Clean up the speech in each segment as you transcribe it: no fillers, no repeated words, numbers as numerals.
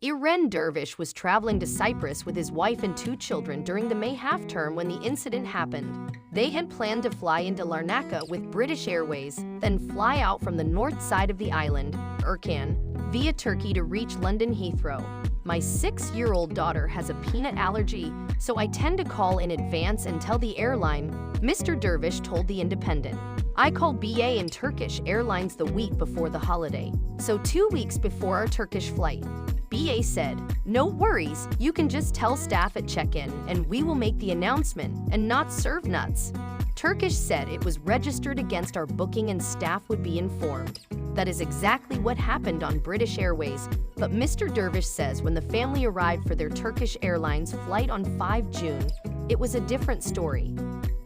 Irene Dervish was traveling to Cyprus with his wife and 2 children during the May half-term when the incident happened. They had planned to fly into Larnaca with British Airways, then fly out from the north side of the island, Erkan, via Turkey to reach London Heathrow. My 6-year-old daughter has a peanut allergy, so I tend to call in advance and tell the airline, Mr. Dervish told The Independent. I called BA and Turkish Airlines the week before the holiday, so 2 weeks before our Turkish flight. BA said, no worries, you can just tell staff at check-in and we will make the announcement and not serve nuts. Turkish said it was registered against our booking and staff would be informed. That is exactly what happened on British Airways, but Mr. Dervish says when the family arrived for their Turkish Airlines flight on 5 June, it was a different story.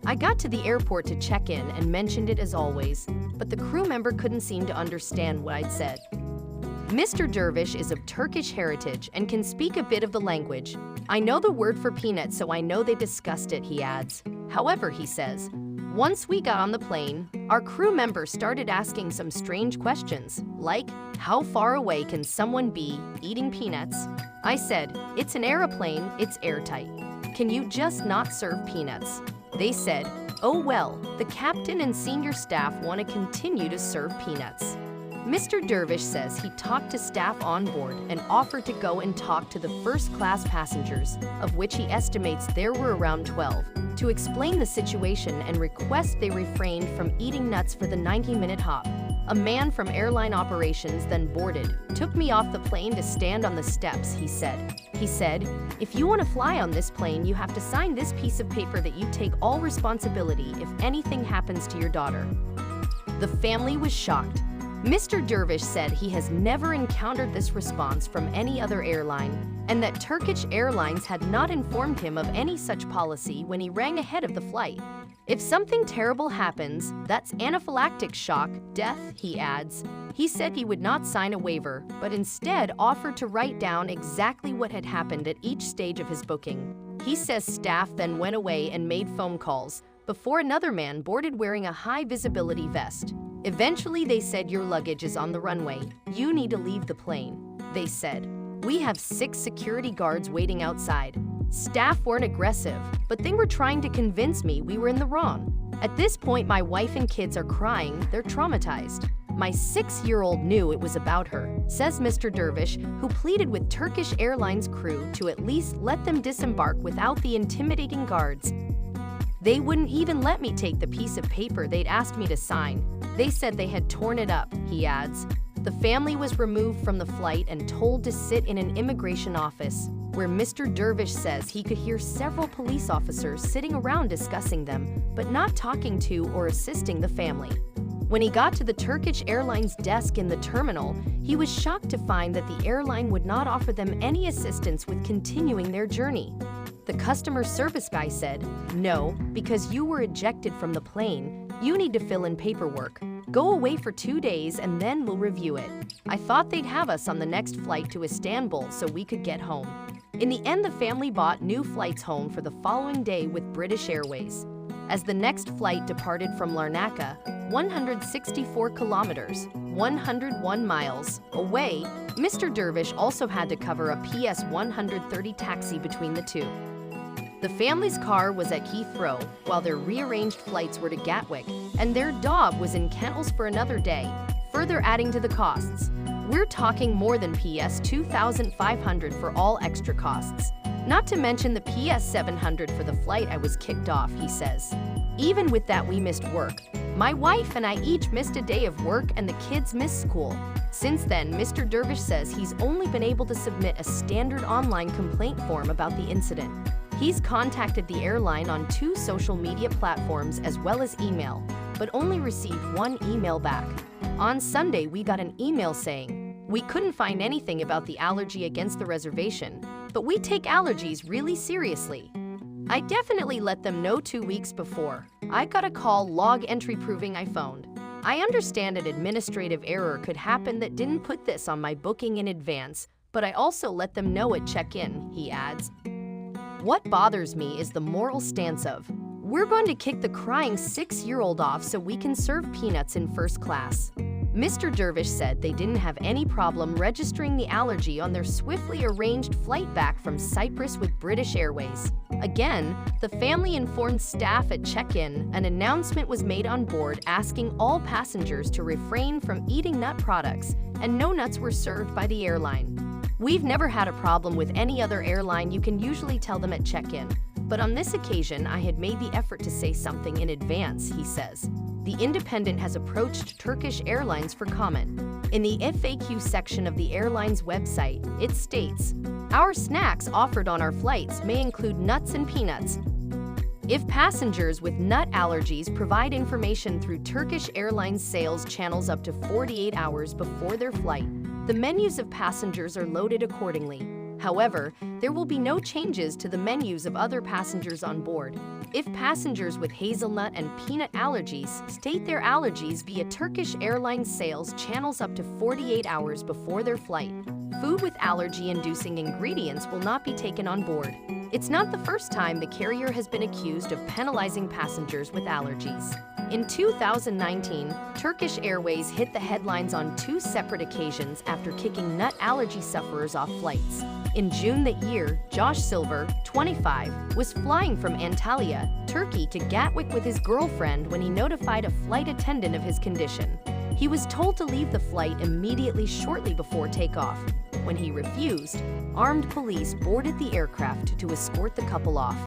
I got to the airport to check in and mentioned it as always, but the crew member couldn't seem to understand what I'd said. Mr. Dervish is of Turkish heritage and can speak a bit of the language. I know the word for peanut, so I know they discussed it, he adds. However, he says, once we got on the plane, our crew member started asking some strange questions, like, how far away can someone be eating peanuts? I said, it's an airplane, it's airtight. Can you just not serve peanuts? They said, oh well, the captain and senior staff want to continue to serve peanuts. Mr. Dervish says he talked to staff on board and offered to go and talk to the first-class passengers, of which he estimates there were around 12, to explain the situation and request they refrained from eating nuts for the 90-minute hop. A man from airline operations then boarded, took me off the plane to stand on the steps, he said. He said, if you want to fly on this plane, you have to sign this piece of paper that you take all responsibility if anything happens to your daughter. The family was shocked. Mr. Dervish said he has never encountered this response from any other airline, and that Turkish Airlines had not informed him of any such policy when he rang ahead of the flight. If something terrible happens, that's anaphylactic shock, death, he adds. He said he would not sign a waiver, but instead offered to write down exactly what had happened at each stage of his booking. He says staff then went away and made phone calls, before another man boarded wearing a high-visibility vest. Eventually, they said your luggage is on the runway. You need to leave the plane. They said, we have 6 security guards waiting outside. Staff weren't aggressive, but they were trying to convince me we were in the wrong. At this point, my wife and kids are crying, they're traumatized. My 6-year-old knew it was about her, says Mr. Dervish, who pleaded with Turkish Airlines crew to at least let them disembark without the intimidating guards. They wouldn't even let me take the piece of paper they'd asked me to sign. They said they had torn it up, he adds. The family was removed from the flight and told to sit in an immigration office, where Mr. Dervish says he could hear several police officers sitting around discussing them, but not talking to or assisting the family. When he got to the Turkish Airlines desk in the terminal, he was shocked to find that the airline would not offer them any assistance with continuing their journey. The customer service guy said, no, because you were ejected from the plane, you need to fill in paperwork. Go away for 2 days and then we'll review it. I thought they'd have us on the next flight to Istanbul so we could get home. In the end, the family bought new flights home for the following day with British Airways. As the next flight departed from Larnaca, 164 kilometers, 101 miles, away, Mr. Dervish also had to cover a PS 130 taxi between the two. The family's car was at Heathrow, while their rearranged flights were to Gatwick, and their dog was in kennels for another day, further adding to the costs. We're talking more than PS 2,500 for all extra costs. Not to mention the PS 700 for the flight I was kicked off, he says. Even with that, we missed work. My wife and I each missed a day of work and the kids missed school. Since then, Mr. Dervish says he's only been able to submit a standard online complaint form about the incident. He's contacted the airline on 2 social media platforms as well as email, but only received 1 email back. On Sunday, we got an email saying, we couldn't find anything about the allergy against the reservation, but we take allergies really seriously. I definitely let them know 2 weeks before. I got a call log entry proving I phoned. I understand an administrative error could happen that didn't put this on my booking in advance, but I also let them know at check-in, he adds. What bothers me is the moral stance of, we're going to kick the crying 6-year-old off so we can serve peanuts in first class. Mr. Dervish said they didn't have any problem registering the allergy on their swiftly arranged flight back from Cyprus with British Airways. Again, the family informed staff at check-in. An announcement was made on board asking all passengers to refrain from eating nut products, and no nuts were served by the airline. "We've never had a problem with any other airline, you can usually tell them at check-in. But on this occasion, I had made the effort to say something in advance," he says. The Independent has approached Turkish Airlines for comment. In the FAQ section of the airline's website, it states, "Our snacks offered on our flights may include nuts and peanuts. If passengers with nut allergies provide information through Turkish Airlines sales channels up to 48 hours before their flight, the menus of passengers are loaded accordingly. However, there will be no changes to the menus of other passengers on board. If passengers with hazelnut and peanut allergies state their allergies via Turkish Airlines sales channels up to 48 hours before their flight, food with allergy-inducing ingredients will not be taken on board." It's not the first time the carrier has been accused of penalizing passengers with allergies. In 2019, Turkish Airways hit the headlines on 2 separate occasions after kicking nut allergy sufferers off flights. In June that year, Josh Silver, 25, was flying from Antalya, Turkey to Gatwick with his girlfriend when he notified a flight attendant of his condition. He was told to leave the flight immediately shortly before takeoff. When he refused, armed police boarded the aircraft to escort the couple off.